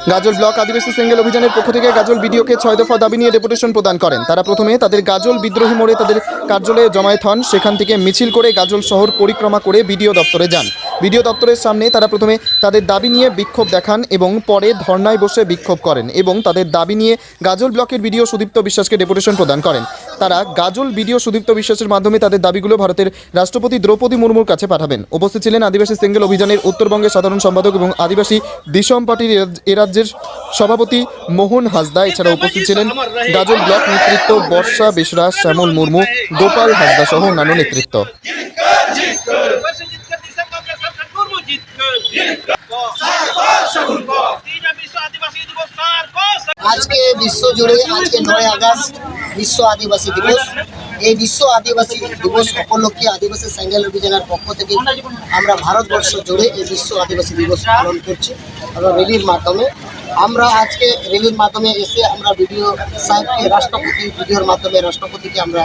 গাজল block আদিবাসী সেঙ্গেল অভিযানের পক্ষ থেকে গাজল বিডিওকে 6 দফা দাবি নিয়ে ডেপুটেশন প্রদান করেন। তারা প্রথমে তাদের গাজল বিদ্রোহী মোড়ে তাদের কার্যালয়ে জমায়েত হন। সেখান থেকে মিছিল করে গাজল শহর পরিক্রমা করে বিডিও দপ্তরে যান। বিডিও দপ্তরের সামনে তারা প্রথমে তাদের দাবি নিয়ে বিক্ষোভ দেখান এবং পরে ধর্নায় বসে বিক্ষোভ করেন এবং তাদের দাবি নিয়ে গাজল ব্লকের বিডিও সুদীপ্ত বিশ্বাসকে ডেপুটেশন প্রদান করেন। তারা গাজল বিডিও সুদীপ্ত বিশ্বাসের মাধ্যমে তাদের দাবিগুলো ভারতের রাষ্ট্রপতি দ্রৌপদী মুর্মুর কাছে পাঠাবেন। উপস্থিত ছিলেন আদিবাসী সেঙ্গেল অভিযানের উত্তরবঙ্গের সাধারণ সম্পাদক এবং আদিবাসী দিশম পার্টির এ রাজ্যের সভাপতি মোহন হাসদা। এছাড়া উপস্থিত ছিলেন গাজল ব্লক নেতৃত্ব বর্ষা বেসরা, শ্যামল মুর্মু, গোপাল হাসদা সহ অন্যান্য নেতৃত্ব। আজকে বিশ্ব জুড়ে আজকে 9 আগস্ট বিশ্ব আদিবাসী দিবস। এই বিশ্ব আদিবাসী দিবস উপলক্ষে আদিবাসী সেঙ্গেল অভিযানের পক্ষ থেকে আমরা ভারতবর্ষ জুড়ে এই বিশ্ব আদিবাসী দিবস পালন করছি এবং র্যালির মাধ্যমে আমরা আজকে র্যালির মাধ্যমে এসে আমরা বিডিও সাহেবকে ভিডিওর মাধ্যমে রাষ্ট্রপতিকে আমরা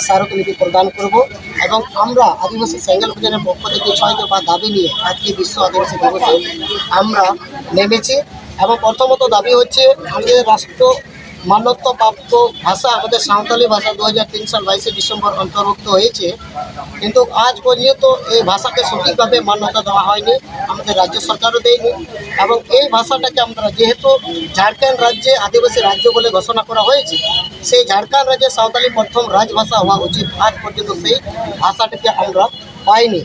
স্মারকলিপি প্রদান করব এবং আমরা আদিবাসী সেঙ্গেল অভিযানের পক্ষ থেকে 6 দফা দাবি নিয়ে আজকে বিশ্ব আদিবাসী দিবসে আমরা নেমেছি। এবং প্রথমত দাবি হচ্ছে আমাদের রাষ্ট্র মান্যতাপ্রাপ্ত ভাষা আমাদের সাঁওতালি ভাষা 2003 সাল 22 ডিসেম্বর অন্তর্ভুক্ত হয়েছে, কিন্তু আজ পর্যন্ত এই ভাষাকে সঠিকভাবে মান্যতা দেওয়া হয়নি, আমাদের রাজ্য সরকারও দেয়নি। এবং এই ভাষাটাকে আমরা যেহেতু ঝাড়খণ্ড রাজ্যে আদিবাসী রাজ্য বলে ঘোষণা করা হয়েছে, সেই ঝাড়খণ্ড রাজ্যে সাঁওতালি প্রথম রাজভাষা হওয়া উচিত, আজ পর্যন্ত সেই ভাষাটাকে আমরা পাইনি।